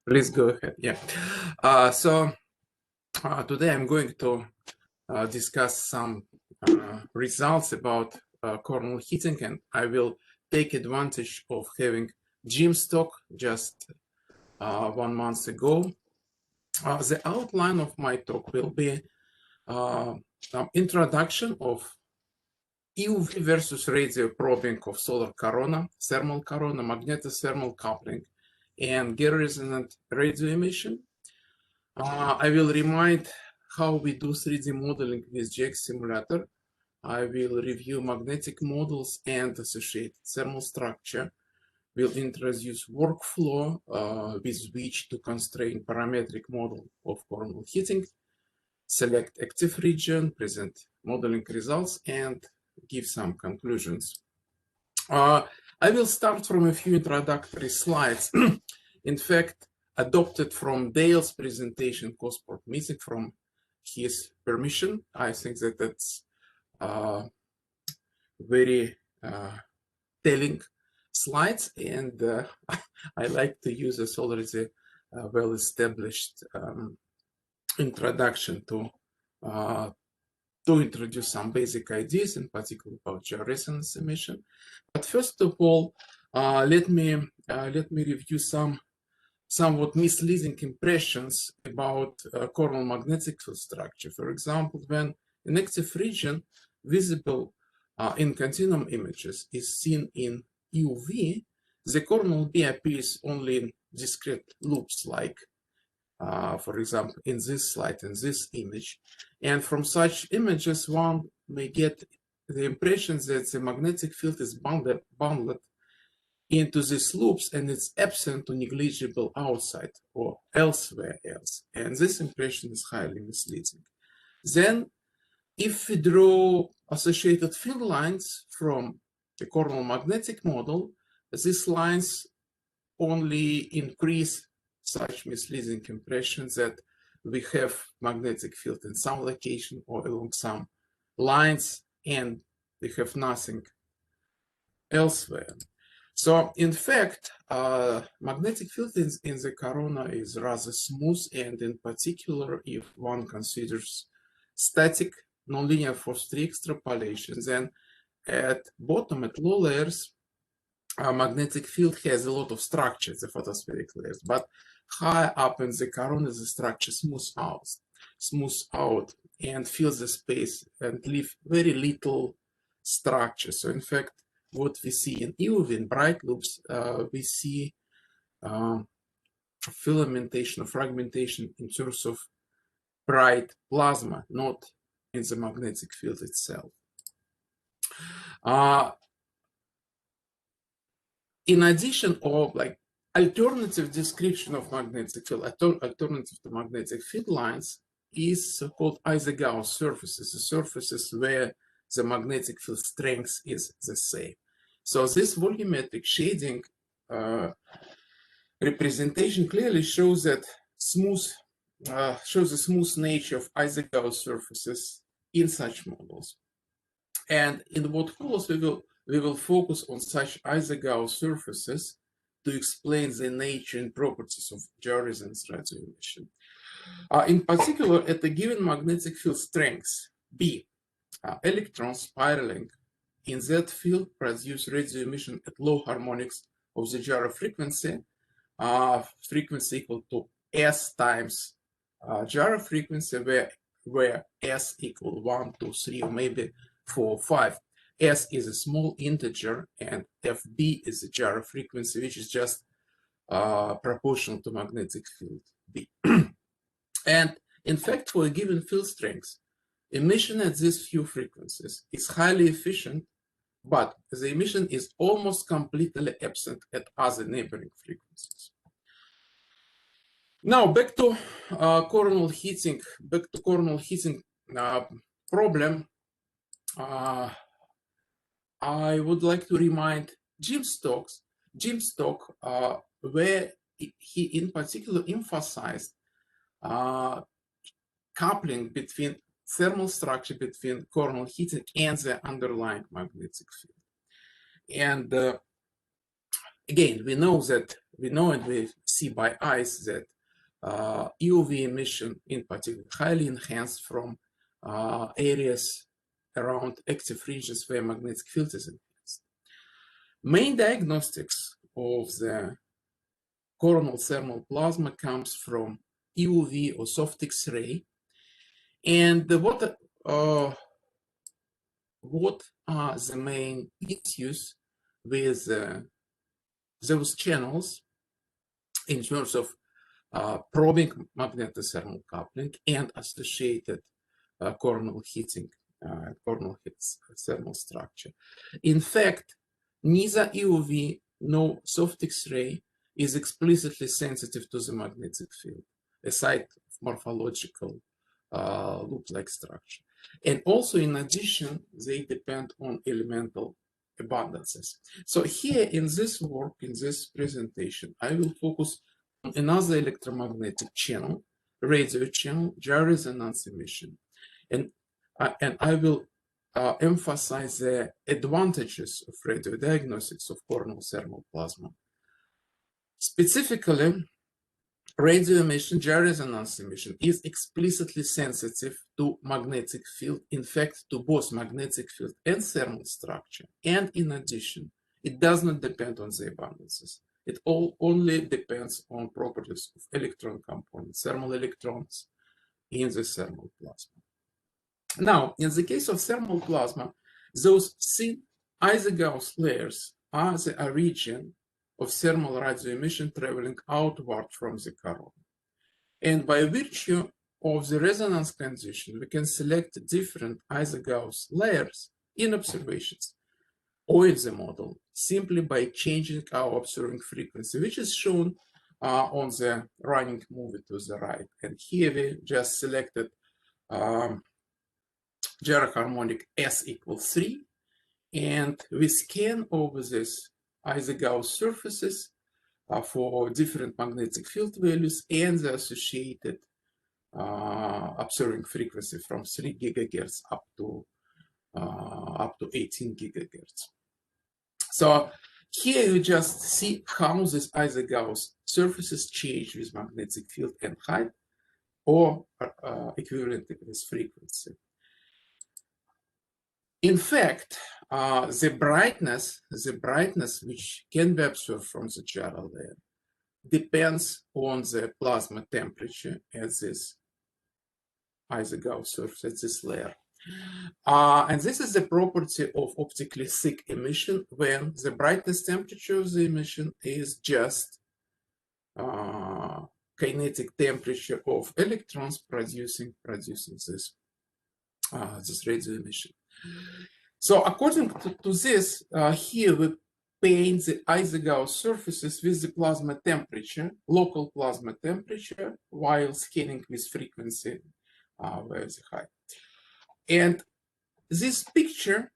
Please go ahead. Yeah. Today I'm going to discuss some results about coronal heating, and I will take advantage of having Jim's talk just 1 month ago. The outline of my talk will be introduction of EUV versus radio probing of solar corona, thermal corona, magnetothermal coupling, and Gary-resonant radio emission. I will remind how we do 3D modeling with GX Simulator. I will review magnetic models and associated thermal structure. We'll introduce workflow with which to constrain parametric model of coronal heating, select active region, present modeling results, and give some conclusions. I will start from a few introductory slides. In fact, adopted from Dale's presentation, Cosport meeting, from his permission. I think that that's very telling slides, and I like to use this already well-established introduction to introduce some basic ideas, in particular about geo-resonance emission. But first of all, let me review some somewhat misleading impressions about coronal magnetic field structure. For example, when an active region visible in continuum images is seen in EUV, the coronal B appears only in discrete loops, like for example, in this slide, in this image. And from such images, one may get the impression that the magnetic field is bundled into these loops and it's absent or negligible outside or elsewhere else. And this impression is highly misleading. Then, if we draw associated field lines from the coronal magnetic model, these lines only increase such misleading impressions that we have magnetic field in some location or along some lines, and we have nothing elsewhere. So in fact, magnetic field in the corona is rather smooth, and in particular, if one considers static nonlinear force-free extrapolation, then at bottom, at low layers, magnetic field has a lot of structure, the photospheric layers, but high up in the corona, the structure smooths out and fills the space and leave very little structure. So in fact, what we see in EUV, in bright loops, we see filamentation or fragmentation in terms of bright plasma, not in the magnetic field itself. In addition, of like alternative description of magnetic field, alternative to magnetic field lines, is so-called Ising-Gauss surfaces, the surfaces where the magnetic field strength is the same. So this volumetric shading representation clearly shows that shows the smooth nature of Ising-Gauss surfaces in such models. And in what follows, we will focus on such Ising-Gauss surfaces to explain the nature and properties of geo-resonance radio emission. In particular, at a given magnetic field strength, B, electrons spiraling in that field produce radio emission at low harmonics of the gyro frequency, frequency equal to S times gyro frequency, where S equal 1, 2, 3, or maybe 4, 5. S is a small integer, and FB is the gyro frequency, which is just proportional to magnetic field B. And in fact, for a given field strength, emission at these few frequencies is highly efficient, but the emission is almost completely absent at other neighboring frequencies. Now back to coronal heating. Problem. I would like to remind Jim's talk, where he in particular emphasized coupling between thermal structure between coronal heating and the underlying magnetic field. And again, we know and we've see by eyes that UV emission, in particular, highly enhanced from areas around active regions where magnetic field is enhanced. Main diagnostics of the coronal thermal plasma comes from EUV or soft X-ray. And what are the main issues with those channels in terms of probing magnetothermal coupling and associated coronal heating, coronal thermal structure? In fact, neither EUV nor soft X-ray is explicitly sensitive to the magnetic field, aside from morphological loop-like structure. And also, in addition, they depend on elemental abundances. So here in this work, in this presentation, I will focus on another electromagnetic channel, radio channel, gyro resonance emission. And I will emphasize the advantages of radiodiagnostics of coronal thermal plasma. Specifically, radio emission, gyro resonance emission, is explicitly sensitive to magnetic field, in fact, to both magnetic field and thermal structure. And in addition, it does not depend on the abundances. It only depends on properties of electron components, thermal electrons in the thermal plasma. Now, in the case of thermal plasma, those thin Isinglass layers are the origin of thermal radio emission traveling outward from the corona. And by virtue of the resonance condition, we can select different Isinglass layers in observations or in the model simply by changing our observing frequency, which is shown on the running movie to the right. And here we just selected gyroharmonic S equals 3, and we scan over this Isinglass surfaces for different magnetic field values and the associated observing frequency from 3 gigahertz up to 18 gigahertz. So here you just see how these Isinglass surfaces change with magnetic field and height, or equivalent with frequency. In fact, the brightness which can be observed from the gyro layer depends on the plasma temperature at this Isinglass surface, at this layer. And this is the property of optically thick emission, when the brightness temperature of the emission is just kinetic temperature of electrons producing this radio emission. So according to this, here we paint the Isinglass surfaces with the plasma temperature, local plasma temperature, while scanning with frequency very high. And this picture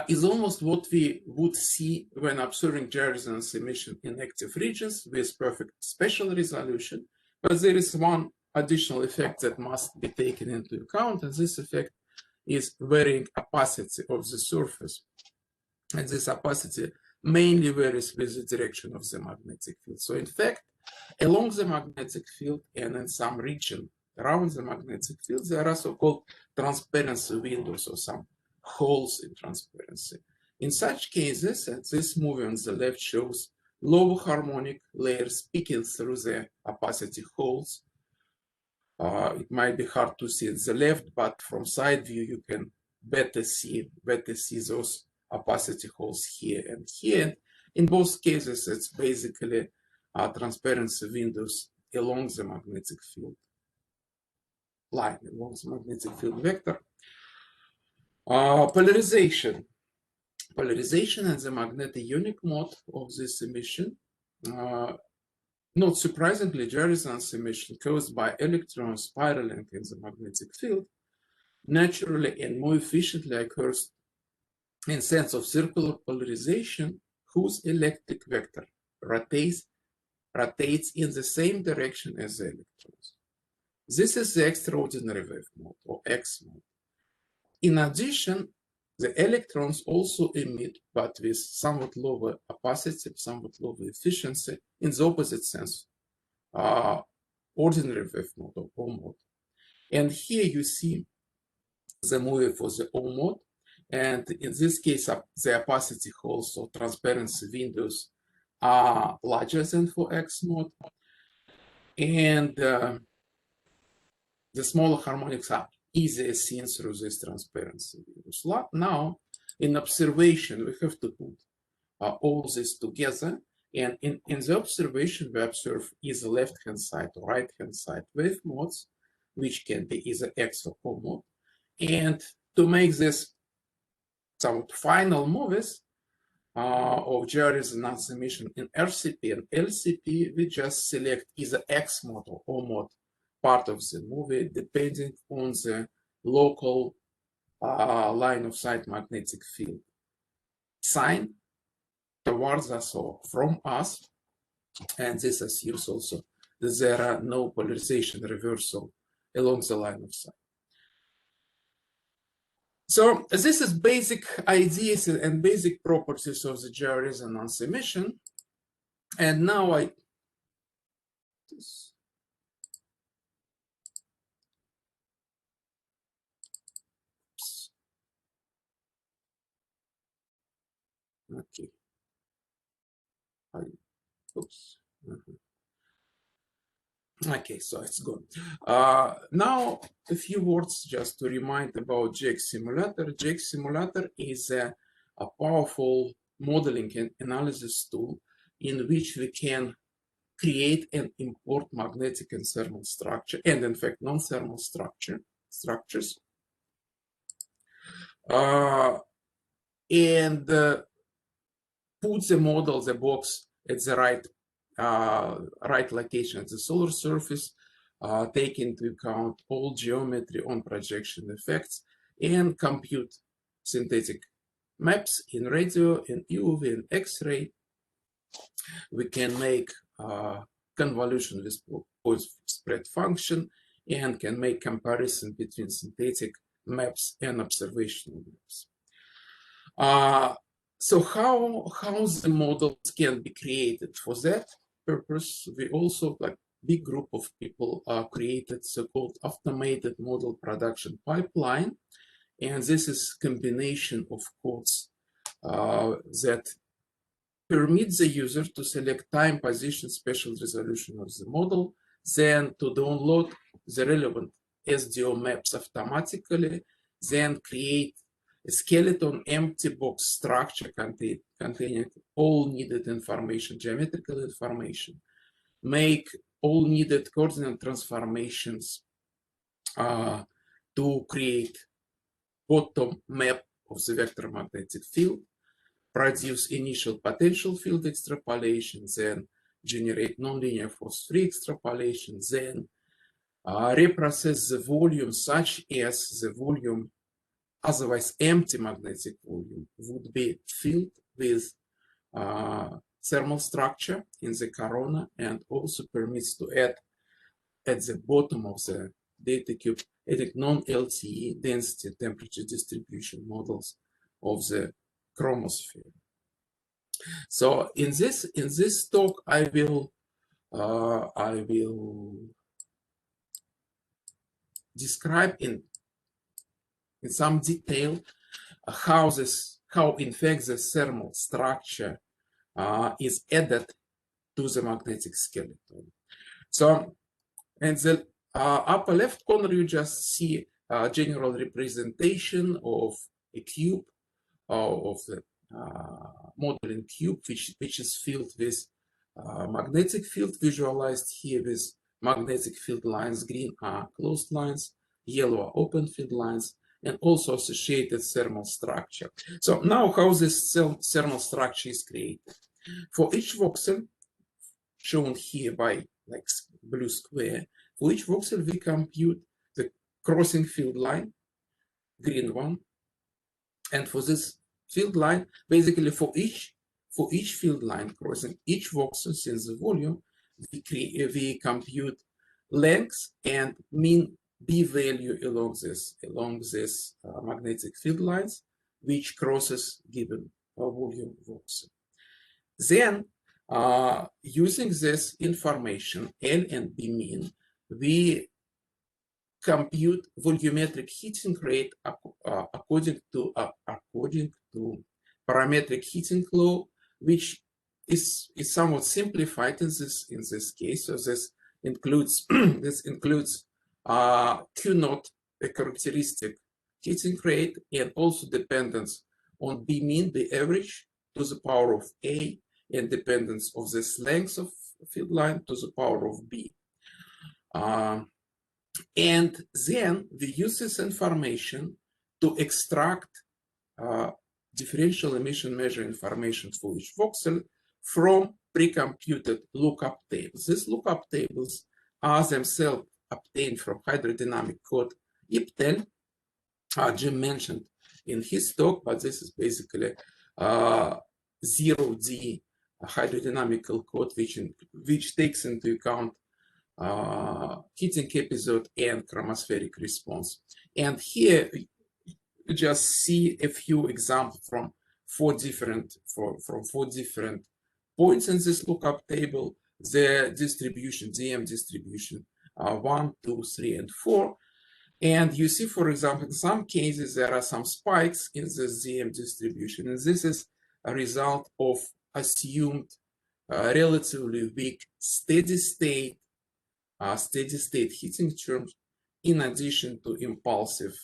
is almost what we would see when observing gyro resonance emission in active regions with perfect spatial resolution. But there is one additional effect that must be taken into account, and this effect is varying opacity of the surface. And this opacity mainly varies with the direction of the magnetic field. So in fact, along the magnetic field and in some region around the magnetic field, there are so-called transparency windows or some holes in transparency. In such cases, and this movie on the left shows low harmonic layers peeking through the opacity holes. It might be hard to see at the left, but from side view you can better see those opacity holes here and here. In both cases, it's basically transparency windows along the magnetic field line, along the magnetic field vector. Polarization and the magnetic ionic mode of this emission. Not surprisingly, gyro resonance emission caused by electrons spiraling in the magnetic field naturally and more efficiently occurs in sense of circular polarization whose electric vector rotates in the same direction as the electrons. This is the extraordinary wave mode, or X mode. In addition, The electrons also emit, but with somewhat lower opacity, somewhat lower efficiency, in the opposite sense, ordinary wave mode or O mode. And here you see the movie for the O mode. And in this case, the opacity holes or transparency windows are larger than for X mode. And the smaller harmonics are easier seen through this transparency windows. Now, in observation, we have to put all this together. And in the observation, we observe either left-hand side or right-hand side wave modes, which can be either X or O mode. And to make this some final movies of GR resonance emission in RCP and LCP, we just select either X mode or O mode part of the movie, depending on the local line of sight magnetic field sign towards us or from us. And this assumes also that there are no polarization reversal along the line of sight. So this is basic ideas and basic properties of the GR resonance emission. And now okay. Oops. Okay, so it's gone. Now, a few words just to remind about GX Simulator. GX Simulator is a powerful modeling and analysis tool in which we can create and import magnetic and thermal structure, and in fact, non-thermal structures. And put the model, the box, at the right location at the solar surface, take into account all geometry on projection effects, and compute synthetic maps in radio, in UV, and X-ray. We can make convolution with point spread function and can make comparison between synthetic maps and observational maps. So how the models can be created? For that purpose, we also, like big group of people, created so-called automated model production pipeline. And this is combination of codes that permit the user to select time, position, spatial resolution of the model, then to download the relevant SDO maps automatically, then create a skeleton empty box structure containing all needed information, geometrical information, make all needed coordinate transformations to create bottom map of the vector magnetic field, produce initial potential field extrapolation, then generate nonlinear force-free extrapolation, then reprocess the volume such as the volume, otherwise empty magnetic volume, would be filled with thermal structure in the corona, and also permits to add at the bottom of the data cube non-LTE density temperature distribution models of the chromosphere. So in this talk, I will describe in some detail how in fact the thermal structure is added to the magnetic skeleton. So in the upper left corner, you just see a general representation of a cube, of the modeling cube, which is filled with magnetic field, visualized here with magnetic field lines. Green are closed lines, yellow are open field lines, and also associated thermal structure. So now how this thermal structure is created. For each voxel, shown here by like blue square, for each voxel we compute the crossing field line, green one, and for this field line, basically for each field line crossing each voxel since the volume, we compute length and mean B value along this magnetic field lines which crosses given volume voxel. Then, using this information, L and B mean, we compute volumetric heating rate according to parametric heating law, which is somewhat simplified in this case. So this includes Q naught, a characteristic heating rate, and also dependence on B mean, the average, to the power of A, and dependence of this length of field line to the power of B. And then we use this information to extract differential emission measure information for each voxel from pre-computed lookup tables. These lookup tables are themselves obtained from hydrodynamic code IPTEL. Jim mentioned in his talk, but this is basically 0D hydrodynamical code, which takes into account heating episode and chromospheric response. And here you just see a few examples from four different points in this lookup table. The distribution, DM distribution, 1, 2, 3, and 4. And you see, for example, in some cases, there are some spikes in the ZM distribution. And this is a result of assumed relatively weak steady state heating terms, in addition to impulsive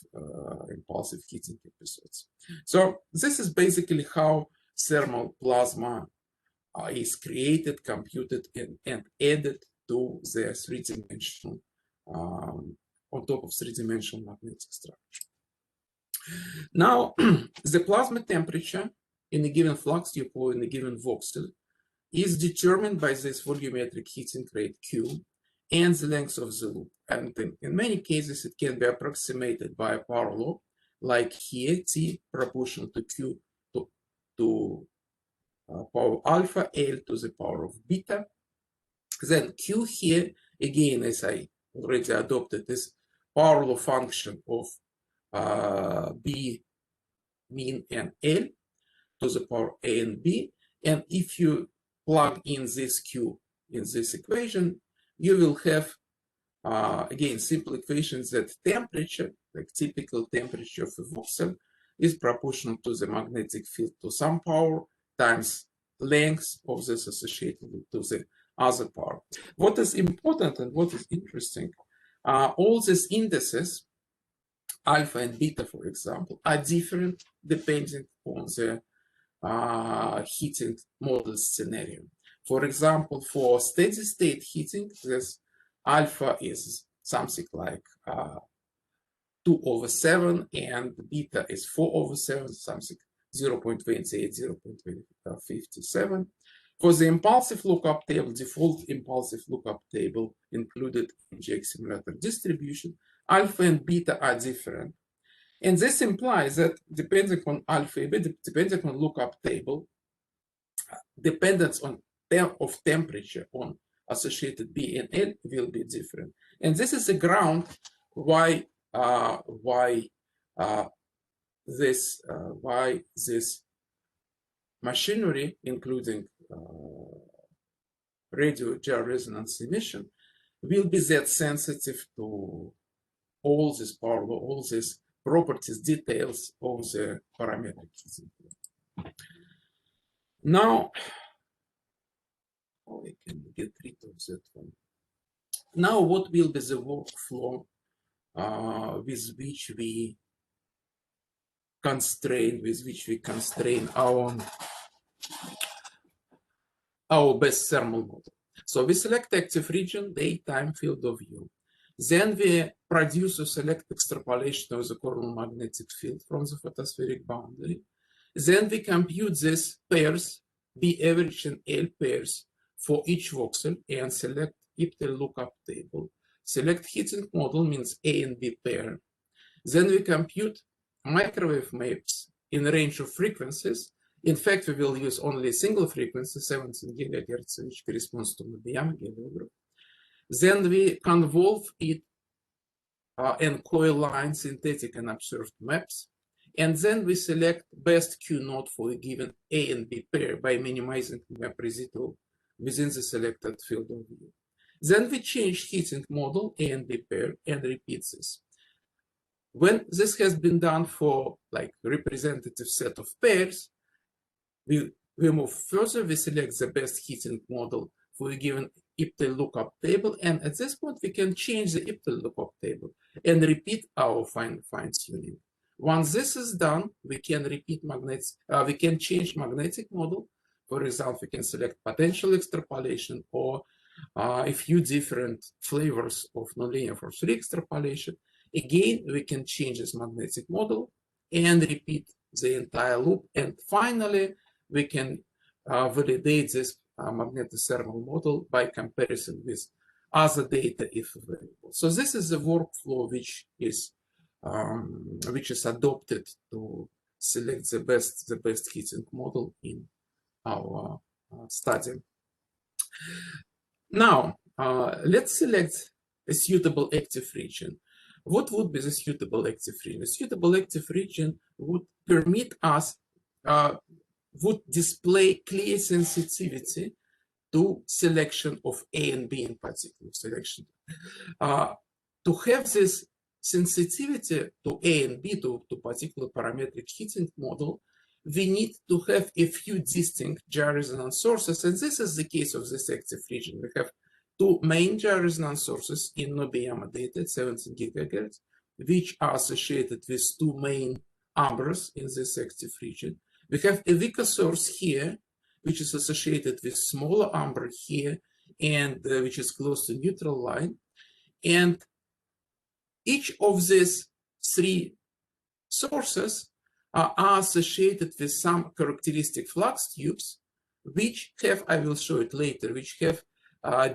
heating episodes. So this is basically how thermal plasma is created, computed, and added to the three-dimensional on top of three-dimensional magnetic structure. Now, the plasma temperature in a given flux tube or in a given voxel is determined by this volumetric heating rate Q and the length of the loop. And in many cases, it can be approximated by a power law, like here, T proportional to Q to power alpha, L to the power of beta. Then Q here, again, as I already adopted, this power law function of B mean and L to the power A and B. And if you plug in this Q in this equation, you will have, again, simple equations that temperature, like typical temperature of a voxel, is proportional to the magnetic field to some power times length of this associated to the other power. What is important and what is interesting, all these indices, alpha and beta, for example, are different depending on the heating model scenario. For example, for steady state heating, this alpha is something like 2/7 and beta is 4/7, something 0.28, 0.57. For the impulsive lookup table, default impulsive lookup table included in GX simulator distribution, alpha and beta are different. And this implies that depending on alpha and beta, depending on lookup table, dependence on of temperature on associated B and L will be different. And this is the ground why this machinery, including radio georesonance emission, will be that sensitive to all this power, all these properties, details of the parametric heating. Now, I can get rid of that one. Now, what will be the workflow with which we constrain our best thermal model? So we select active region, daytime field of view. Then we produce or select extrapolation of the coronal magnetic field from the photospheric boundary. Then we compute these pairs, B average and L pairs, for each voxel and select IPTEL lookup table. Select heating model means A and B pair. Then we compute microwave maps in a range of frequencies. In fact, we will use only a single frequency, 17 gigahertz, which corresponds to Mabiyama heliograph. Then we convolve it and coalign synthetic and observed maps. And then we select best Q node for a given A and B pair by minimizing map residual within the selected field of view. Then we change heating model A and B pair and repeat this. When this has been done for like representative set of pairs, we move further, we select the best heating model for a given IPTEL lookup table, and at this point we can change the IPTEL lookup table and repeat our fine-tuning. Once this is done, we can we can change magnetic model. For example, we can select potential extrapolation or a few different flavors of nonlinear force-free extrapolation. Again, we can change this magnetic model and repeat the entire loop. And finally, we can validate this magnetothermal model by comparison with other data if available. So this is the workflow which is adopted to select the best heating model in our study. Now, let's select a suitable active region. What would be the suitable active region? A suitable active region would permit us, would display clear sensitivity to selection of A and B in particular selection. To have this sensitivity to A and B, to particular parametric heating model, we need to have a few distinct gyrosonance sources, and this is the case of this active region. We have two main gyrosonance sources in Nobuyama data at 17 GHz, which are associated with two main umbras in this active region. We have a Vika source here, which is associated with smaller umbra here, and which is close to neutral line. And each of these three sources are associated with some characteristic flux tubes, which have, I will show it later, which have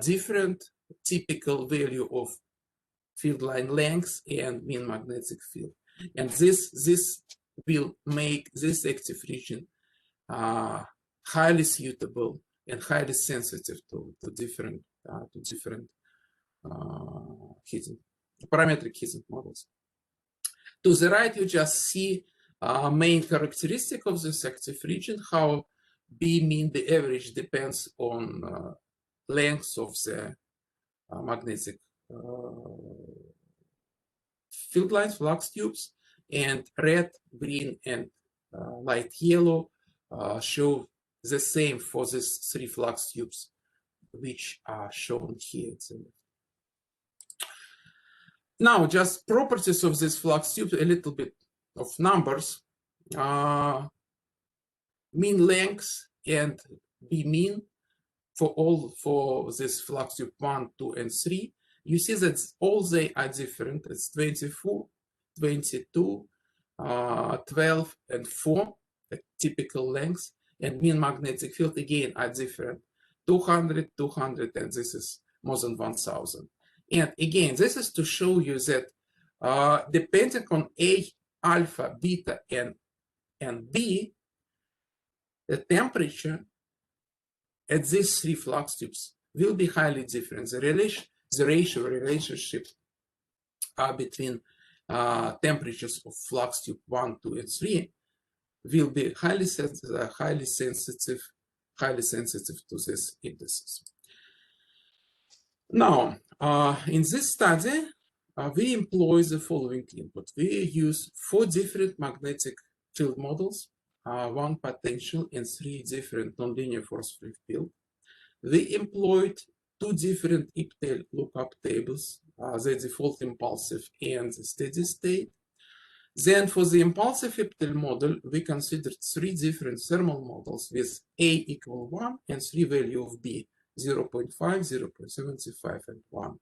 different typical value of field line length and mean magnetic field. And this will make this active region highly suitable and highly sensitive to different parametric heating models. To the right, you just see main characteristic of this active region, how B mean the average depends on length of the magnetic field lines, flux tubes, and red, green, and light yellow show the same for these three flux tubes, which are shown here. Now, just properties of this flux tube, a little bit of numbers. Mean length and B mean for this flux tube 1, 2, and 3. You see that all they are different. It's 24, 22, 12, and 4, the typical length, and mean magnetic field again are different. 200, 200, and this is more than 1000. And again, this is to show you that depending on A, alpha, beta, and B, the temperature at these three flux tubes will be highly different. The relationship between temperatures of flux tube 1, 2, and 3 will be highly sensitive to these indices. Now, in this study, we employ the following input. We use 4 different magnetic field models, 1 potential, and 3 different nonlinear force-free field. We employed 2 different IPTEL lookup tables, the default impulsive and the steady state. Then for the impulsive IPTEL model, we considered 3 different thermal models with A equal 1 and 3 value of B, 0.5, 0.75, and 1.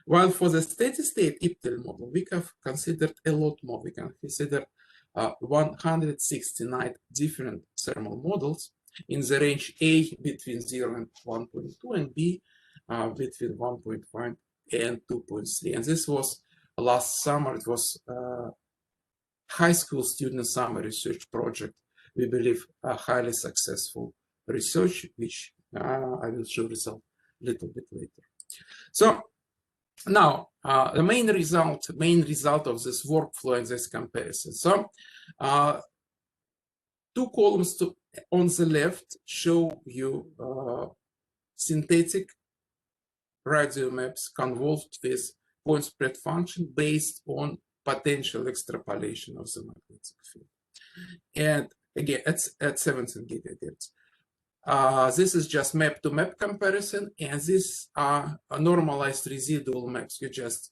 While for the steady state IPTEL model, we have considered a lot more. We can consider 169 different thermal models in the range A between 0 and 1.2 and B between 1.5 and 2.3. And this was last summer. It was high school student summer research project. We believe a highly successful research, which I will show result a little bit later. So Now, the main result of this workflow and this comparison. So, two columns on the left show you synthetic radio maps convolved with point spread function based on potential extrapolation of the magnetic field. And again, at 17 gigahertz. This is just map-to-map comparison, and these are normalized residual maps. You just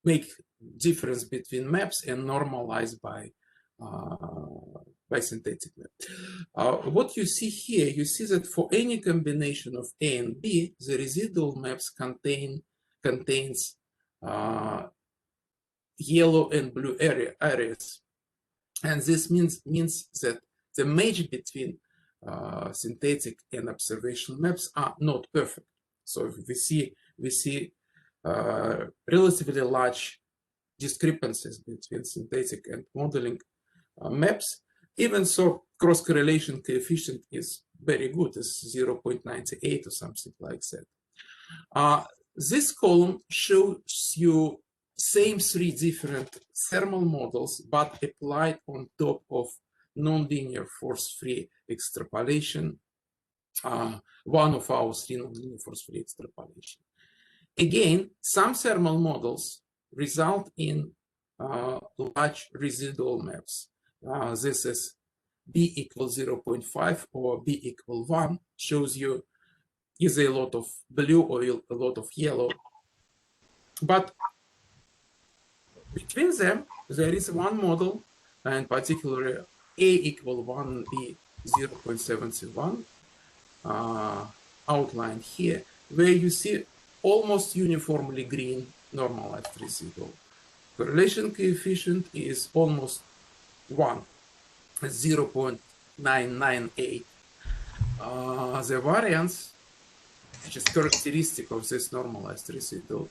make difference between maps and normalize by synthetic map. What you see here, you see that for any combination of A and B, the residual maps contains yellow and blue areas. And this means that the match between synthetic and observational maps are not perfect. So we see relatively large discrepancies between synthetic and modeling maps. Even so, cross-correlation coefficient is very good. It's 0.98 or something like that. This column shows you same three different thermal models, but applied on top of nonlinear force-free extrapolation, one of our three nonlinear force-free extrapolation. Again, some thermal models result in large residual maps. This is B equals 0.5 or B equal 1, shows you either a lot of blue or a lot of yellow. But between them, there is one model, and particularly A equal 1 and B 0.71 outlined here, where you see almost uniformly green normalized residual. Correlation coefficient is almost 1, 0.998. The variance, which is characteristic of this normalized residual,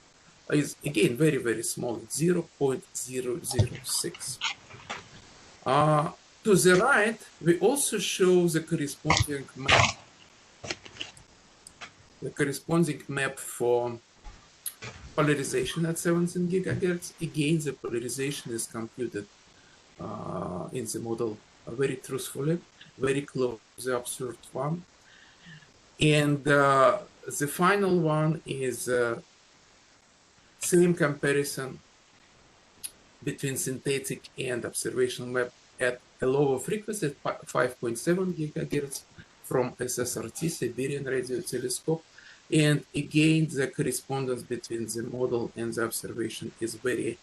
is again very, very small, 0.006. To the right, we also show the corresponding map for polarization at 17 gigahertz. Again, the polarization is computed in the model very truthfully, very close to the observed one. And the final one is same comparison between synthetic and observational map at a lower frequency, 5.7 gigahertz from SSRT, Siberian Radio Telescope. And again, the correspondence between the model and the observation is very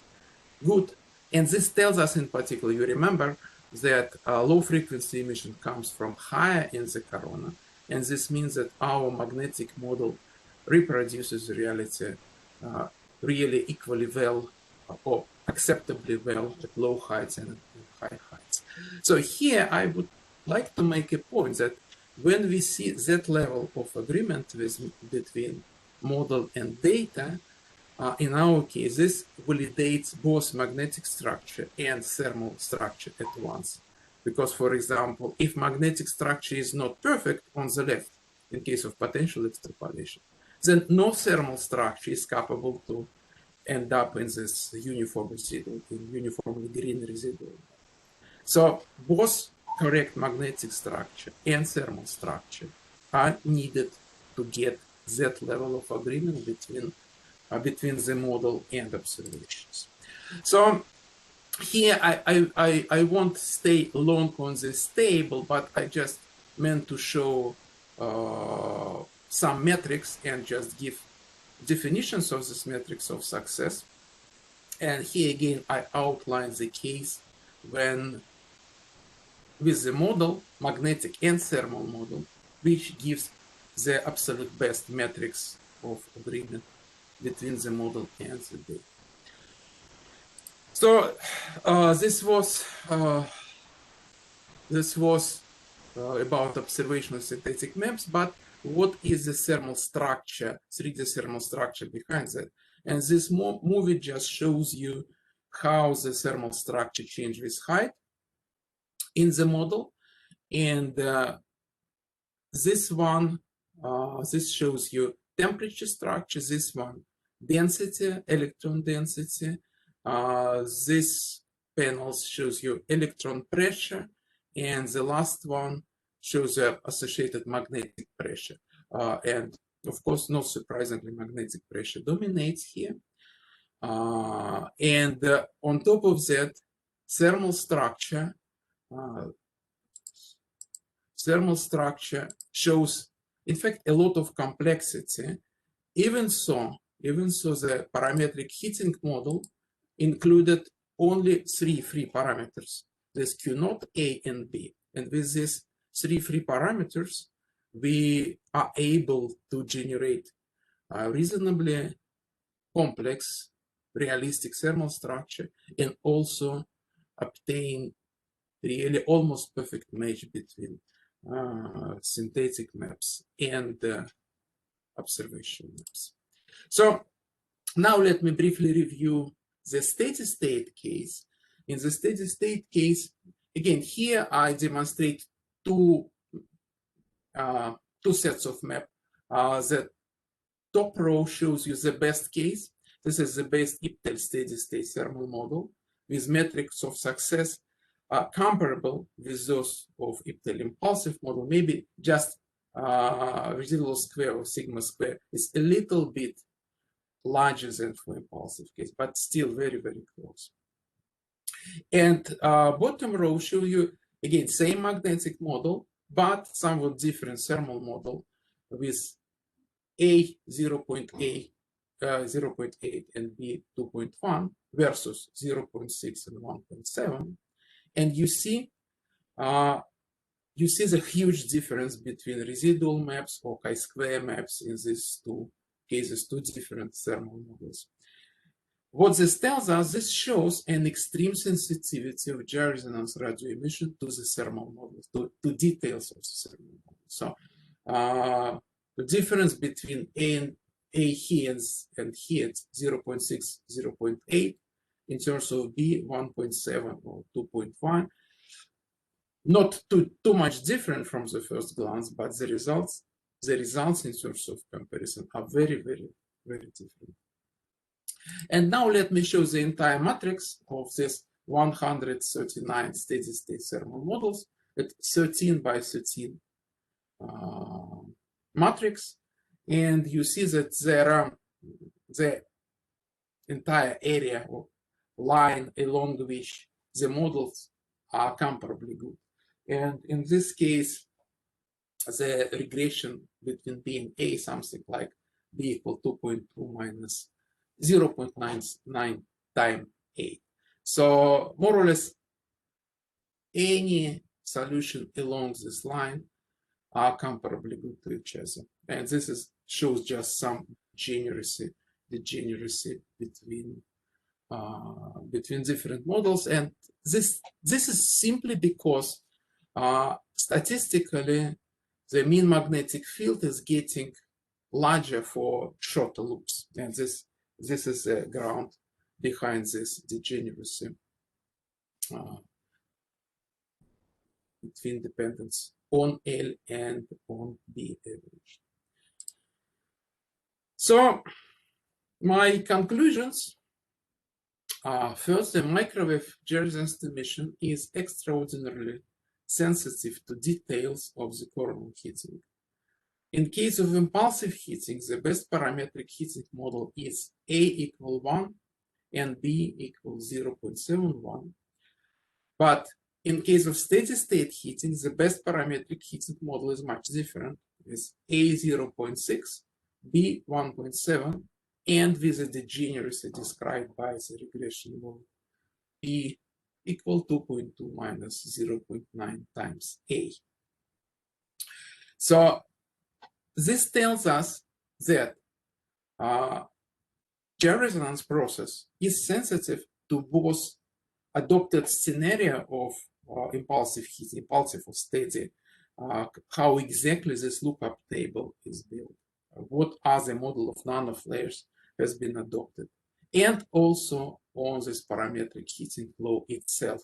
good. And this tells us in particular, you remember that low frequency emission comes from higher in the corona. And this means that our magnetic model reproduces reality really equally well or acceptably well at low heights and at high heights. So here I would like to make a point that when we see that level of agreement between model and data, in our case, this validates both magnetic structure and thermal structure at once. Because, for example, if magnetic structure is not perfect on the left, in case of potential extrapolation, then no thermal structure is capable to end up in this uniform residual, in uniformly green residual. So both correct magnetic structure and thermal structure are needed to get that level of agreement between the model and observations. So here I won't stay long on this table, but I just meant to show some metrics and just give definitions of this metrics of success. And here again, I outline the case when with the model, magnetic and thermal model, which gives the absolute best metrics of agreement between the model and the data. So this was about observational synthetic maps, but what is the thermal structure, 3D thermal structure behind that? And this movie just shows you how the thermal structure changes with height in the model. And this one, this shows you temperature structure, this one density, electron density. This panel shows you electron pressure, and the last one shows the associated magnetic pressure. And of course, not surprisingly, magnetic pressure dominates here. And on top of that, thermal structure shows, in fact, a lot of complexity. Even so, the parametric heating model included only 3 free parameters. There's Q naught, A, and B. And with these 3 free parameters, we are able to generate a reasonably complex, realistic thermal structure and also obtain really almost perfect match between synthetic maps and observation maps. So now let me briefly review the steady state case. In the steady state case, again, here I demonstrate two sets of map. The top row shows you the best case. This is the best IPTEL steady state thermal model with metrics of success comparable with those of IPTEL impulsive model. Maybe just residual square or sigma square is a little bit larger than for impulsive case, but still very, very close. And bottom row show you, again, same magnetic model, but somewhat different thermal model with A 0.8 and B 2.1 versus 0.6 and 1.7. And you see the huge difference between residual maps or chi-square maps in these two cases, two different thermal models. What this tells us, this shows an extreme sensitivity of gyro resonance radio emission to the thermal models, to details of the thermal model. So the difference between A here and here, it's 0.6, 0.8, in terms of B, 1.7 or 2.1. Not too much different from the first glance, but the results in terms of comparison are very, very, very different. And now let me show the entire matrix of this 139 steady state thermal models at 13 by 13 matrix. And you see that there are the entire area or line along which the models are comparably good. And in this case, the regression between B and A, something like B equal 2.2 minus 0.99 times A. So more or less any solution along this line are comparably good to each other. And this shows just some degeneracy between different models. And this is simply because statistically the mean magnetic field is getting larger for shorter loops, and this is the ground behind this degeneracy between dependence on L and on B average. So my conclusions are, first, the microwave gyro resonance emission is extraordinarily sensitive to details of the coronal heating. In case of impulsive heating, the best parametric heating model is A equal 1 and B equal 0.71. But in case of steady state heating, the best parametric heating model is much different, with A 0.6, B 1.7, and with the degeneracy described by the regression model, B equal 2.2 minus 0.9 times A. So this tells us that gyro resonance process is sensitive to both adopted scenario of impulsive heat, impulsive or steady, how exactly this lookup table is built, what other model of nanoflares has been adopted, and also on this parametric heating law itself,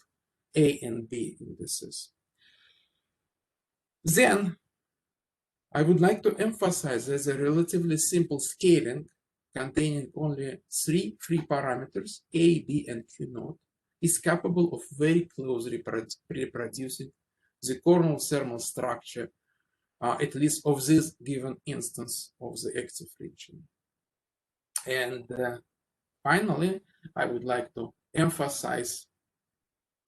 A and B indices. Then I would like to emphasize that a relatively simple scaling containing only three free parameters, A, B, and Q naught, is capable of very closely reproducing the kernel thermal structure, at least of this given instance of the active region. And finally, I would like to emphasize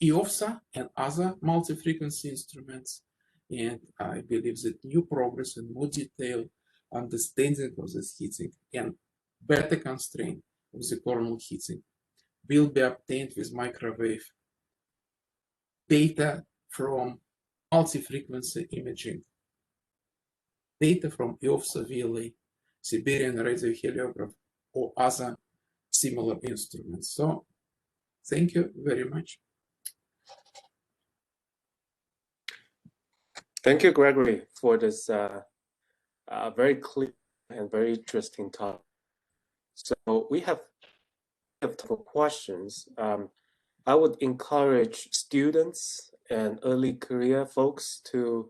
EOFSA and other multi-frequency instruments. And I believe that new progress and more detailed understanding of this heating and better constraint of the kernel heating will be obtained with microwave data from multi-frequency imaging, data from EOFSA VLA, Siberian radioheliograph, or other similar instruments. So thank you very much. Thank you, Gregory, for this very clear and very interesting talk. So we have questions. I would encourage students and early career folks to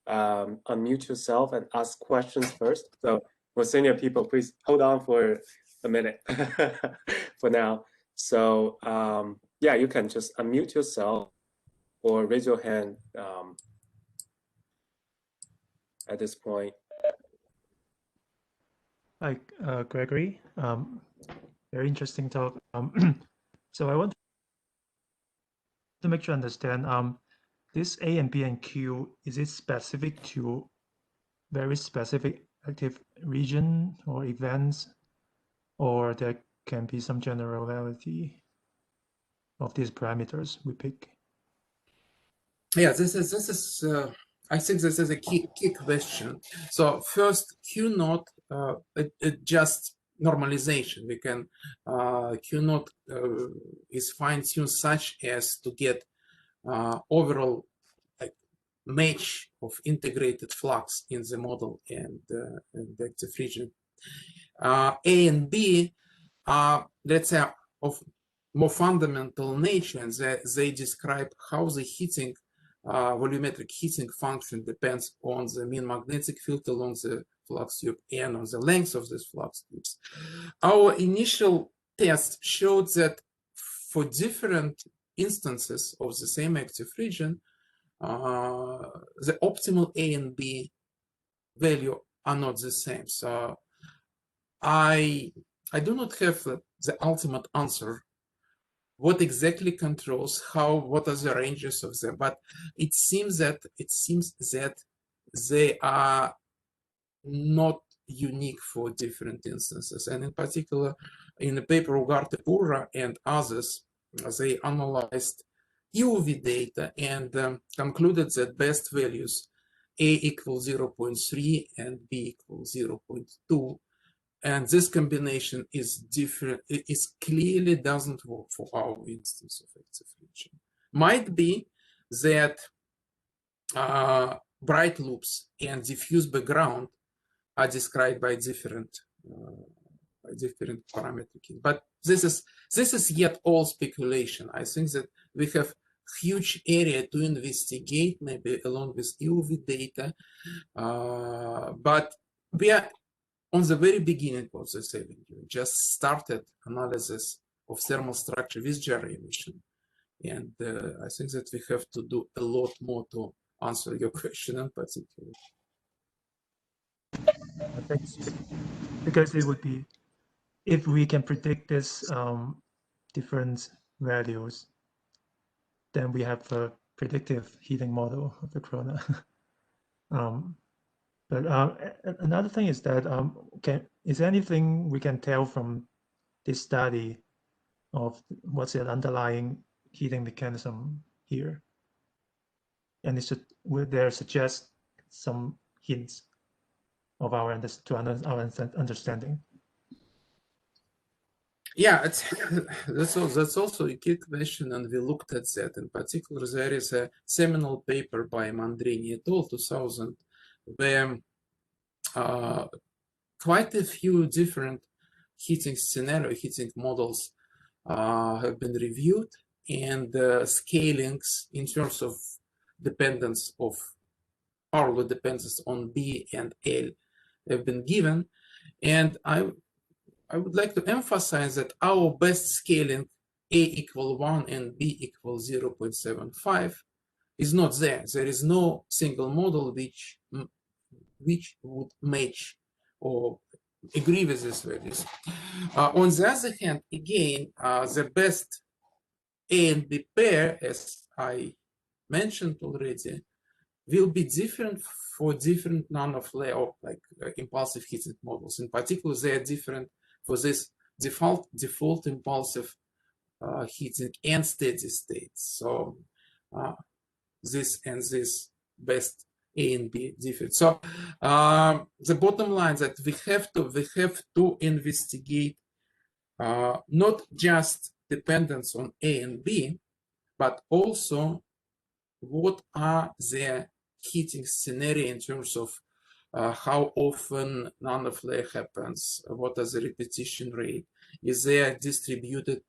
unmute yourself and ask questions first. So for senior people, please hold on for a minute for now. So yeah, you can just unmute yourself or raise your hand at this point. Hi, Gregory. Very interesting talk. So I want to make sure I understand. This A and B and Q, is it specific to very specific active region or events, or there can be some generality of these parameters we pick? Yeah, this is I think this is a key question. So first, Q naught, it just normalization. We can Q naught is fine-tuned such as to get overall like match of integrated flux in the model and the active region. A and B are, let's say, of more fundamental nature, and they describe how the heating volumetric heating function depends on the mean magnetic field along the flux tube and on the length of these flux tubes. Our initial test showed that for different instances of the same active region, the optimal A and B value are not the same. So I do not have the ultimate answer what exactly controls what are the ranges of them, but it seems that they are not unique for different instances. And in particular, in the paper Ugarte Urra and others, they analyzed EUV data and concluded that best values A equals 0.3 and B equals 0.2. And this combination is different. It clearly doesn't work for our instance of active region. Might be that bright loops and diffuse background are described by different parameters. But this is yet all speculation. I think that we have huge area to investigate, maybe along with EUV data, but we are on the very beginning of the 70s. We just started analysis of thermal structure with GRA emission. And I think that we have to do a lot more to answer your question in particular. Thanks. Because it would be, if we can predict this different values, then we have a predictive heating model of the corona. But another thing is that, is there anything we can tell from this study of what's the underlying heating mechanism here? And will there suggest some hints of our understanding? Yeah, that's also a key question, and we looked at that. In particular, there is a seminal paper by Mandrini et al. 2000, where quite a few different heating models have been reviewed, and scalings in terms of dependence of power law dependencies on B and L have been given. And I would like to emphasize that our best scaling A equal 1 and B equal 0.75 is not there. There is no single model which would match or agree with these values. On the other hand, again, the best A and B pair, as I mentioned already, will be different for different none-of-layer or like impulsive heating models. In particular, they are different for this default impulsive heating and steady state. So this and this best A and B different. So the bottom line is that we have to investigate not just dependence on A and B, but also what are the heating scenario in terms of how often none-of-layer happens, what is the repetition rate, is they distributed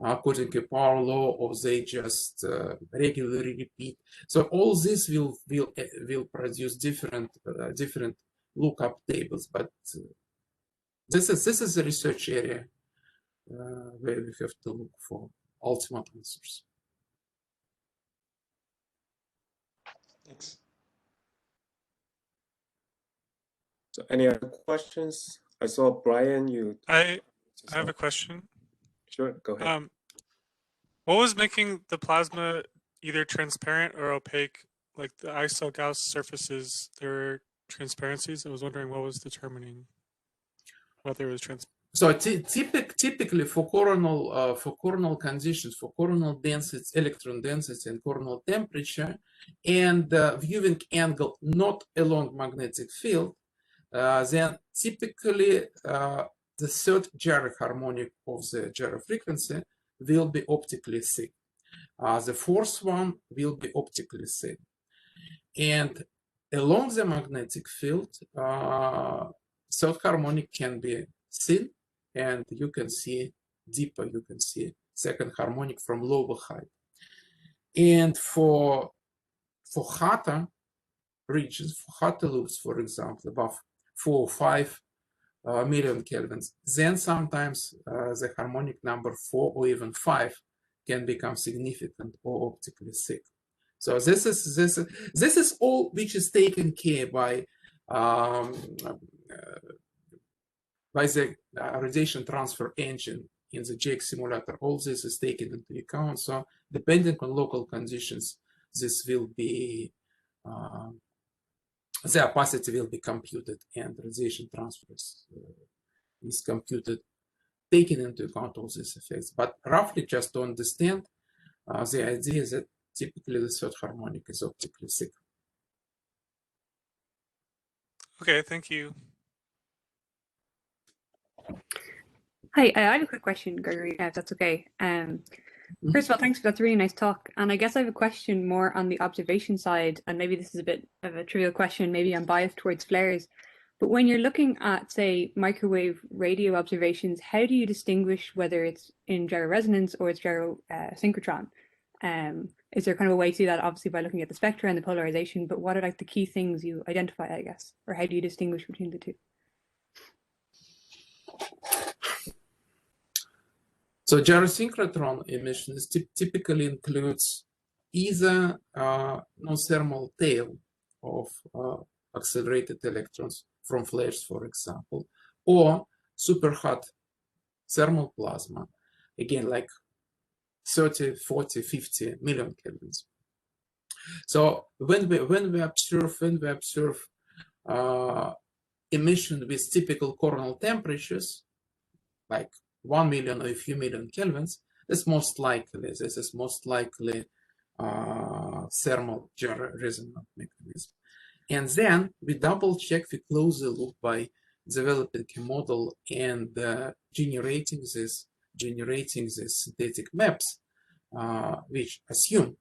according to power law, or they just regularly repeat. So all this will produce different lookup tables, but this is a research area where we have to look for ultimate answers. Thanks. So any other questions? I saw Brian, I have a question. Sure, go ahead. What was making the plasma either transparent or opaque? Like the iso-Gauss surfaces, there were transparencies. I was wondering what was determining whether it was transparent. So typically for coronal conditions, for coronal density, electron density, and coronal temperature, and viewing angle not along magnetic field, then typically the third gyro harmonic of the gyro frequency will be optically thin. The fourth one will be optically thin. And along the magnetic field, third harmonic can be thin, and you can see deeper, you can see second harmonic from lower height. And for hotter regions, for hotter loops, for example, above 4 or 5 million kelvins, then sometimes the harmonic number 4 or even 5 can become significant or optically thick. So this is all which is taken care by the radiation transfer engine in the JX simulator. All this is taken into account. So depending on local conditions, this will be the opacity will be computed, and radiation transfer is computed, taking into account all these effects. But roughly, just to understand, the idea is that typically the third harmonic is optically thick. Okay, thank you. Hi, I have a quick question, Gregory, if that's okay. First of all, thanks. That's a really nice talk. And I guess I have a question more on the observation side, and maybe this is a bit of a trivial question. Maybe I'm biased towards flares. But when you're looking at, say, microwave radio observations, how do you distinguish whether it's in gyro resonance or it's gyro synchrotron? Is there kind of a way to do that, obviously, by looking at the spectra and the polarization, but what are like the key things you identify, I guess, or how do you distinguish between the two? So gyrosynchrotron emissions typically includes either non-thermal tail of accelerated electrons from flares, for example, or super hot thermal plasma, again, like 30, 40, 50 million kelvins. So when we observe emission with typical coronal temperatures, like 1 million or a few million kelvins, this is most likely thermal gyro resonant mechanism. And then we double check, we close the loop by developing a model and generating these synthetic maps, which assume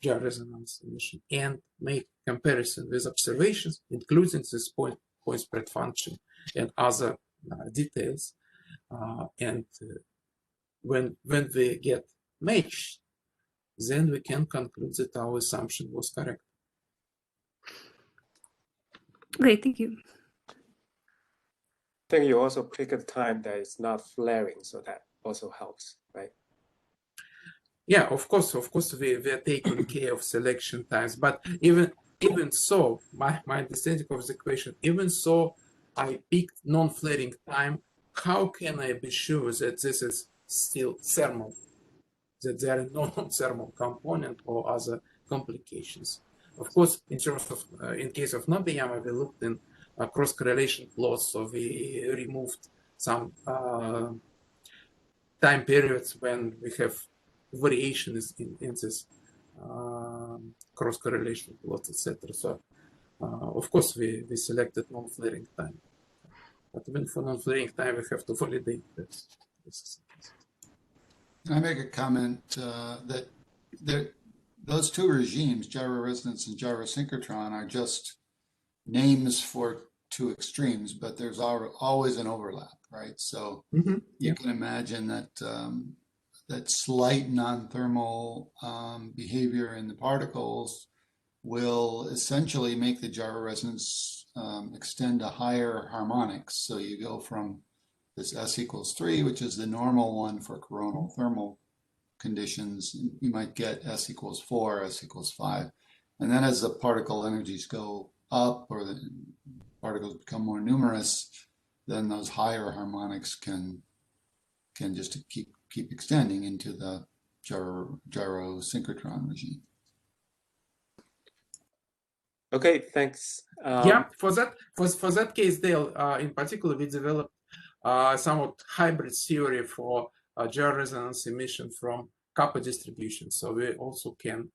gyro resonance emission and make comparison with observations, including this point spread function and other details. And when we get matched, then we can conclude that our assumption was correct. Okay, thank you. I think you also pick a time that is not flaring, so that also helps, right? Yeah, of course, we are taking care of selection times, but even so, my understanding of the question, even so, I picked non-flaring time. How can I be sure that this is still thermal, that there are no non-thermal component or other complications? Of course, in terms of in case of Nobuyama, we looked in cross correlation plots, so we removed some time periods when we have variations in this cross correlation plots, etc. So, of course, we selected non-flaring time, but even for non-flaring time, we have to validate this. Can I make a comment that those two regimes, gyroresonance and gyrosynchrotron, are just names for two extremes, but there's always an overlap, right? So you can imagine that that slight non-thermal behavior in the particles will essentially make the gyroresonance extend to higher harmonics. So you go from this S equals 3, which is the normal one for coronal thermal conditions. You might get S equals 4, S equals 5. And then as the particle energies go up or the particles become more numerous, then those higher harmonics can just keep extending into the gyrosynchrotron regime. Okay, thanks. Yeah, for that case, Dale, in particular, we developed somewhat hybrid theory for gyroresonance emission from kappa distribution. So we also can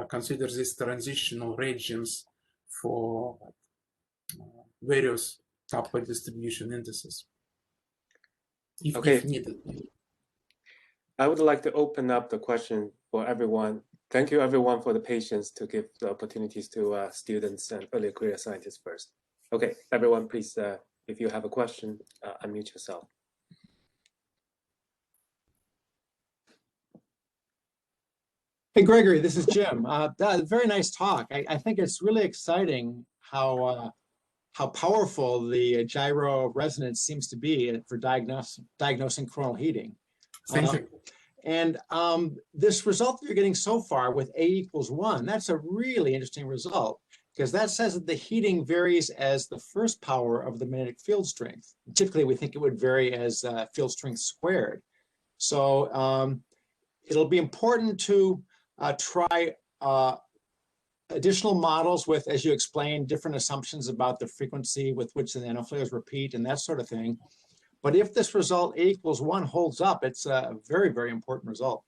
consider these transitional regimes for various kappa distribution indices, if needed. I would like to open up the question for everyone. Thank you, everyone, for the patience to give the opportunities to students and early career scientists first. Okay, everyone, please, if you have a question, unmute yourself. Hey, Gregory, this is Jim. Very nice talk. I think it's really exciting how powerful the gyro resonance seems to be for diagnosing coronal heating. Thank you. And this result that you're getting so far with A equals 1, that's a really interesting result because that says that the heating varies as the first power of the magnetic field strength. Typically, we think it would vary as field strength squared. So it'll be important to try additional models with, as you explained, different assumptions about the frequency with which the nanoflares repeat and that sort of thing. But if this result A equals 1 holds up, it's a very, very important result.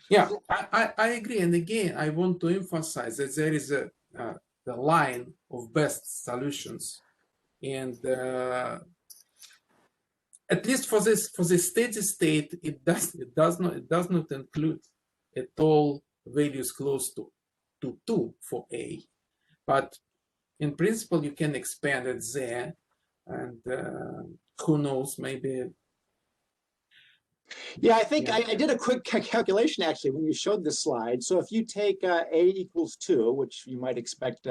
Yeah, I agree. And again, I want to emphasize that there is the line of best solutions. And at least for this steady state, it does not include at all values close to 2 for A. But in principle, you can expand it there. And who knows, maybe. Yeah, I think I did a quick calculation actually when you showed this slide. So if you take A equals 2, which you might expect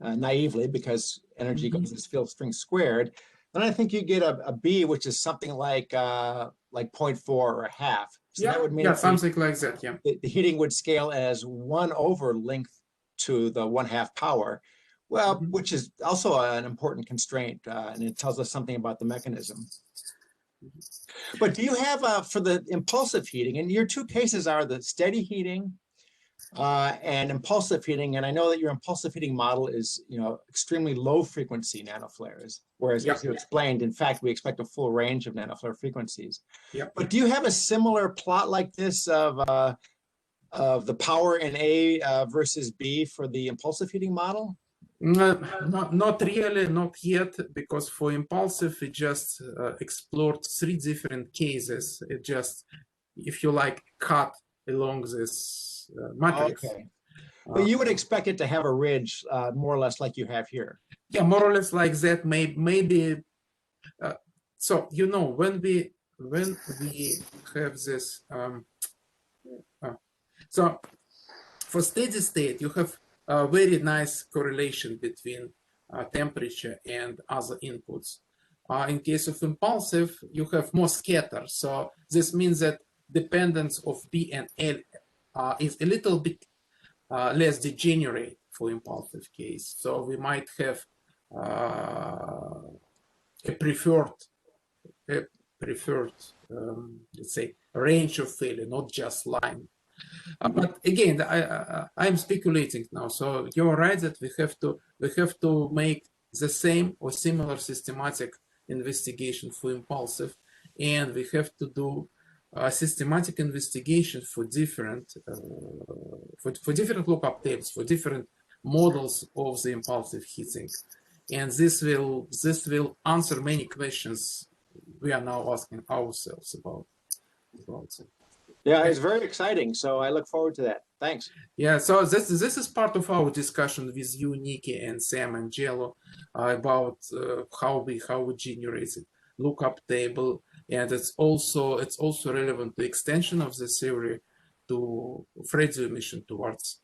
naively because energy goes as field strength squared, then I think you get a B, which is something like 0.4 or a half. So that would mean something like that. Yeah, the heating would scale as 1 over length to the 1/2 power. Well, which is also an important constraint, and it tells us something about the mechanism. But do you have, for the impulsive heating, and your two cases are the steady heating and impulsive heating, and I know that your impulsive heating model is, extremely low frequency nanoflares, whereas as you explained, in fact, we expect a full range of nanoflare frequencies. But do you have a similar plot like this of the power in A versus B for the impulsive heating model? Not really, not yet, because for impulsive, we just explored 3 different cases. It just, if you like, cut along this matrix. Okay. But you would expect it to have a ridge more or less like you have here. Yeah, more or less like that, maybe. So, when we have this So for steady state, you have a very nice correlation between temperature and other inputs. In case of impulsive, you have more scatter. So this means that dependence of P and L is a little bit less degenerate for impulsive case. So we might have a preferred let's say, range of failure, not just line. But again, I'm speculating now. So you're right that we have to make the same or similar systematic investigation for impulsive, and we have to do a systematic investigation for different for different lookup tables, for different models of the impulsive heating, and this will answer many questions we are now asking ourselves about it. Yeah, it's very exciting. So I look forward to that. Thanks. Yeah, so this is part of our discussion with you, Nikki, and Sam and Jello about how we generate it, lookup table, and it's also relevant to extension of the theory to radio emission towards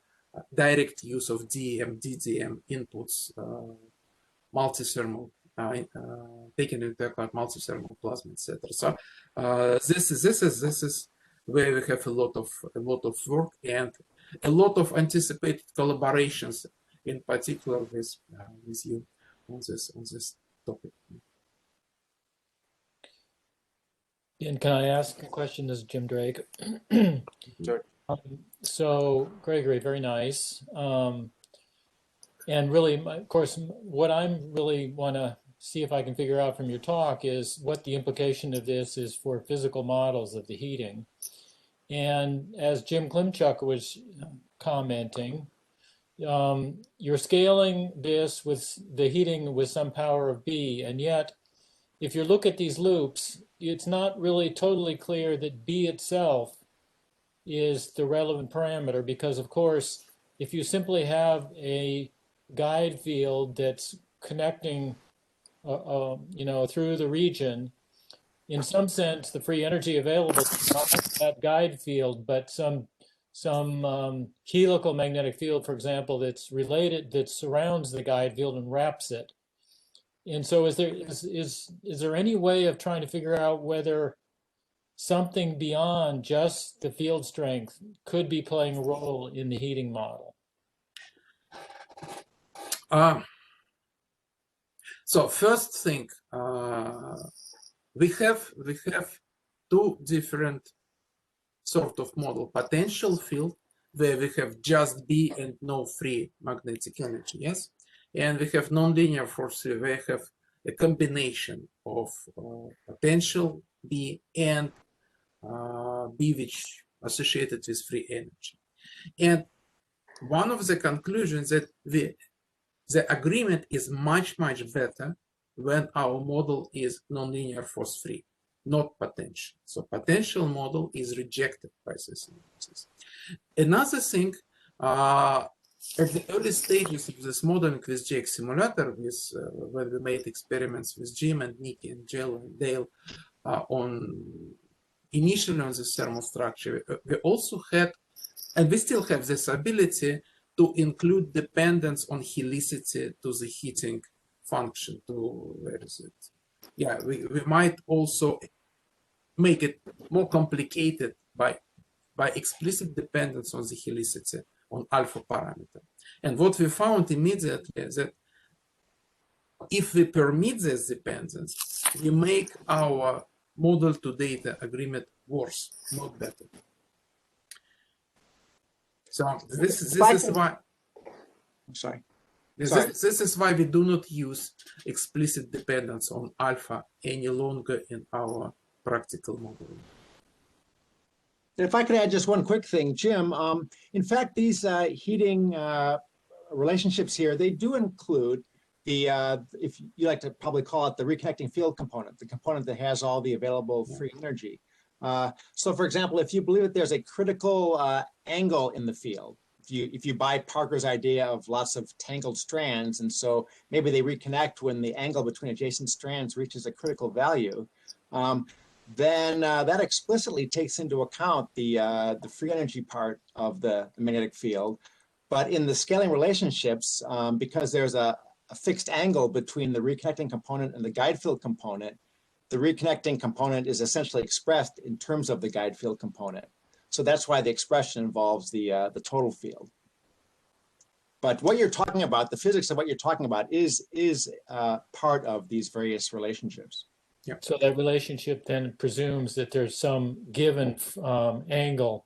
direct use of DEM, DDM inputs, multi-thermal, taking into account multi-thermal plasma, etc. So this is where we have a lot of work and a lot of anticipated collaborations, in particular with you on this topic. And can I ask a question? This is Jim Drake. Sure. So Gregory, very nice. And really, of course, what I'm really want to see if I can figure out from your talk is what the implication of this is for physical models of the heating. And as Jim Klimchuk was commenting, you're scaling this with the heating with some power of B, and yet if you look at these loops, it's not really totally clear that B itself is the relevant parameter, because of course, if you simply have a guide field that's connecting through the region, in some sense, the free energy available is not that guide field, but some helical magnetic field, for example, that's related, that surrounds the guide field and wraps it. And so is there any way of trying to figure out whether something beyond just the field strength could be playing a role in the heating model? So first thing, we have two different sort of model: potential field, where we have just B and no free magnetic energy, yes, and we have nonlinear force field, where we have a combination of potential B and B which associated with free energy. And one of the conclusions that the agreement is much better when our model is nonlinear force free, not potential. So potential model is rejected by this analysis. Another thing, at the early stages of this modeling with JX Simulator, when we made experiments with Jim and Nikki and Jello and Dale initially on the thermal structure, we also had, and we still have, this ability to include dependence on helicity to the heating function. Where is it? Yeah, we might also make it more complicated by explicit dependence on the helicity on alpha parameter. And what we found immediately is that if we permit this dependence, we make our model to data agreement worse, not better. So this is why. I'm sorry. This is why we do not use explicit dependence on alpha any longer in our practical modeling. If I could add just one quick thing, Jim, in fact, these heating relationships here, they do include the, if you like to probably call it the reconnecting field component, the component that has all the available free energy. So for example, if you believe that there's a critical angle in the field, if you buy Parker's idea of lots of tangled strands, and so maybe they reconnect when the angle between adjacent strands reaches a critical value, then that explicitly takes into account the free energy part of the magnetic field. But in the scaling relationships, because there's a fixed angle between the reconnecting component and the guide field component, the reconnecting component is essentially expressed in terms of the guide field component. So that's why the expression involves the total field. But what you're talking about, the physics of what you're talking about is part of these various relationships. Yeah. So that relationship then presumes that there's some given angle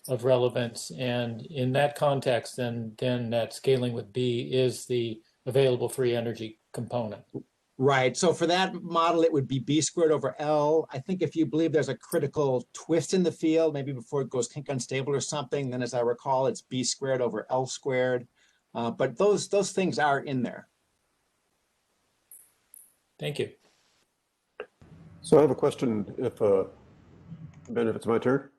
of relevance, and in that context, then that scaling with B is the available free energy component. Right. So for that model, it would be B squared over L. I think if you believe there's a critical twist in the field, maybe before it goes kink unstable or something, then as I recall, it's B squared over L squared. But those things are in there. Thank you. So I have a question, if Ben, if it's my turn.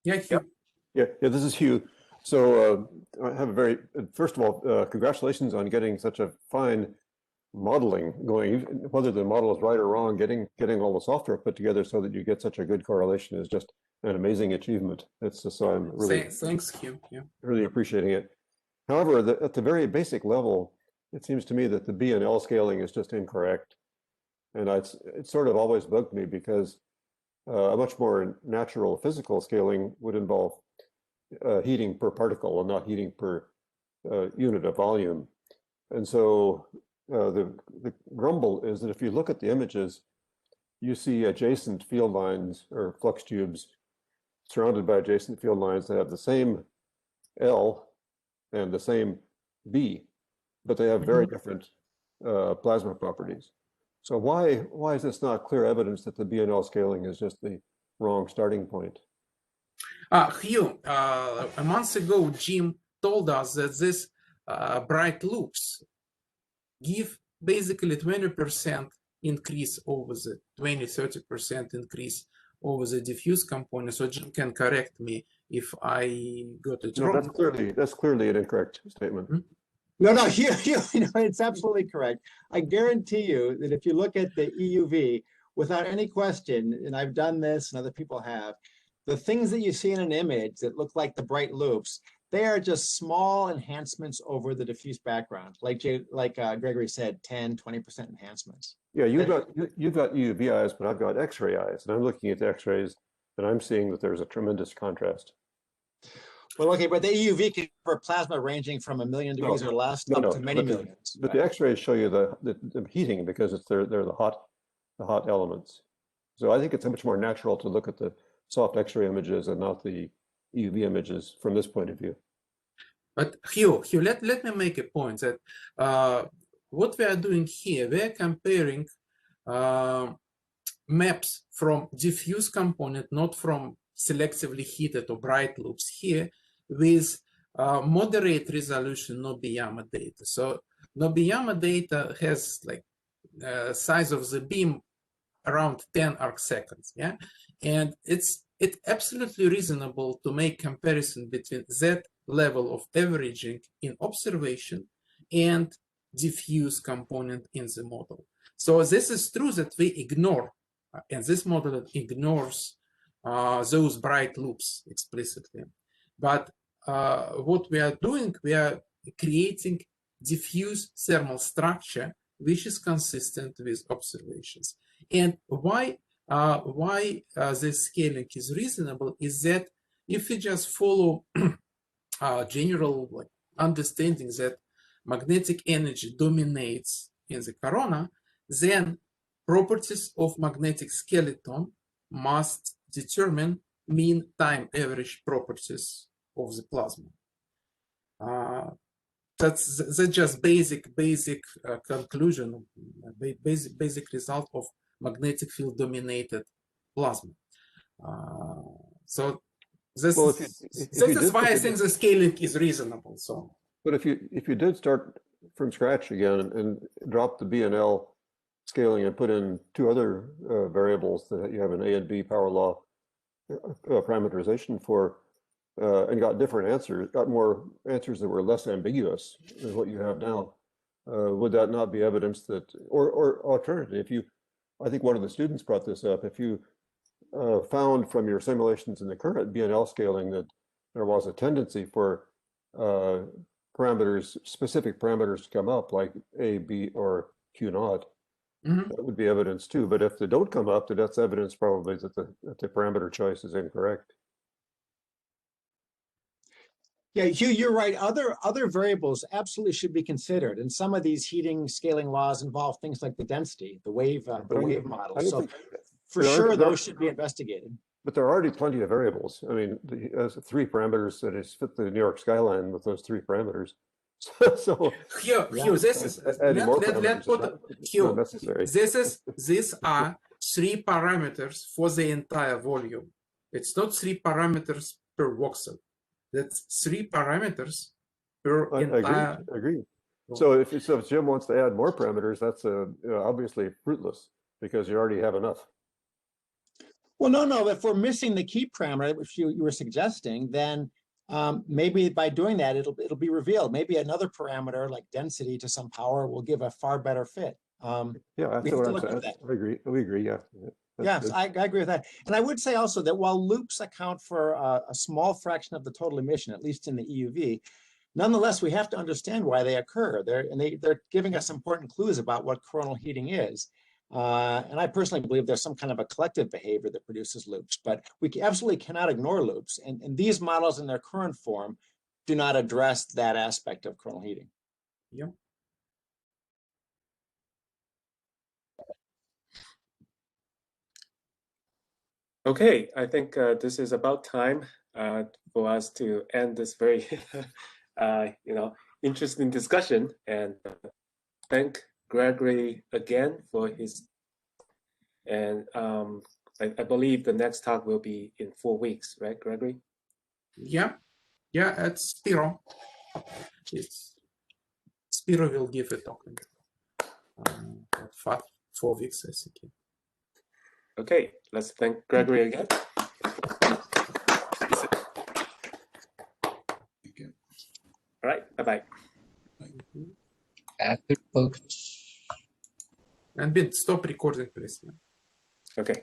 Yeah, Hugh. Yeah, this is Hugh. So I have a very, first of all, congratulations on getting such a fine modeling going. Whether the model is right or wrong, getting all the software put together so that you get such a good correlation is just an amazing achievement. It's just, so I'm really Thanks, Hugh. Yeah. really appreciating it. However, at the very basic level, it seems to me that the B and L scaling is just incorrect. And it sort of always bugged me because a much more natural physical scaling would involve heating per particle and not heating per unit of volume. And so the grumble is that if you look at the images, you see adjacent field lines or flux tubes surrounded by adjacent field lines that have the same L and the same B, but they have very different plasma properties. So why is this not clear evidence that the BNL scaling is just the wrong starting point? Hugh, a month ago, Jim told us that this bright loops give basically 20% increase over the 20-30% increase over the diffuse component. So Jim can correct me if I got it wrong. That's clearly an incorrect statement. Hmm? No, it's absolutely correct. I guarantee you that if you look at the EUV, without any question, and I've done this and other people have, the things that you see in an image that look like the bright loops, they are just small enhancements over the diffuse background. Like Gregory said, 10, 20% enhancements. Yeah, you've got EUV eyes, but I've got X-ray eyes, and I'm looking at the X-rays, and I'm seeing that there's a tremendous contrast. Well, okay, but the EUV can cover plasma ranging from 1,000,000 degrees or less up to many millions. But the X-rays show you the heating because they're the hot elements. So I think it's much more natural to look at the soft X-ray images and not the EUV images from this point of view. But Hugh, let me make a point that what we are doing here, we are comparing maps from diffuse component, not from selectively heated or bright loops here, with moderate resolution Nobiyama data. So Nobiyama data has like size of the beam around 10 arc seconds, yeah, and it's absolutely reasonable to make comparison between that level of averaging in observation and diffuse component in the model. So this is true that we ignore, and this model ignores those bright loops explicitly. But what we are doing, we are creating diffuse thermal structure which is consistent with observations. And why this scaling is reasonable is that if we just follow general understanding that magnetic energy dominates in the corona, then properties of magnetic skeleton must determine mean time average properties of the plasma. That's just basic conclusion, basic result of magnetic field dominated plasma. So this is why I think the scaling is reasonable. So, but if you did start from scratch again and drop the BNL scaling and put in two other variables that you have an A and B power law parameterization for, and got different answers, got more answers that were less ambiguous than what you have now, would that not be evidence that, or alternatively, I think one of the students brought this up. If you found from your simulations in the current BNL scaling that there was a tendency for parameters, specific parameters to come up like A, B, or Q naught, that would be evidence too. But if they don't come up, then that's evidence probably that the parameter choice is incorrect. Yeah, Hugh, you're right. Other variables absolutely should be considered, and some of these heating scaling laws involve things like the density, the wave model. So for sure, those should be investigated. But there are already plenty of variables. I mean, there's 3 parameters that is fit the New York skyline with those 3 parameters. So Hugh, this is adding more let parameters is put not Hugh. necessary. These are 3 parameters for the entire volume. It's not 3 parameters per voxel. That's 3 parameters per entire. Agree. So if Jim wants to add more parameters, that's obviously fruitless because you already have enough. Well, no. If we're missing the key parameter, which you were suggesting, then maybe by doing that, it'll be revealed. Maybe another parameter like density to some power will give a far better fit. Yeah, that's what I'm saying. I agree. We agree. Yeah. Yes, I agree with that. And I would say also that while loops account for a small fraction of the total emission, at least in the EUV, nonetheless, we have to understand why they occur. They're giving us important clues about what coronal heating is. And I personally believe there's some kind of a collective behavior that produces loops, but we absolutely cannot ignore loops. And these models in their current form do not address that aspect of coronal heating. Yeah. Okay, I think this is about time for us to end this very, interesting discussion. And thank Gregory again for his. And I believe the next talk will be in 4 weeks, right, Gregory? Yeah, at Spiro. Spiro will give a talk. 4 weeks, I think. Okay, let's thank Gregory again. Thank you. All right, bye-bye. And Ben, stop recording, please. Okay.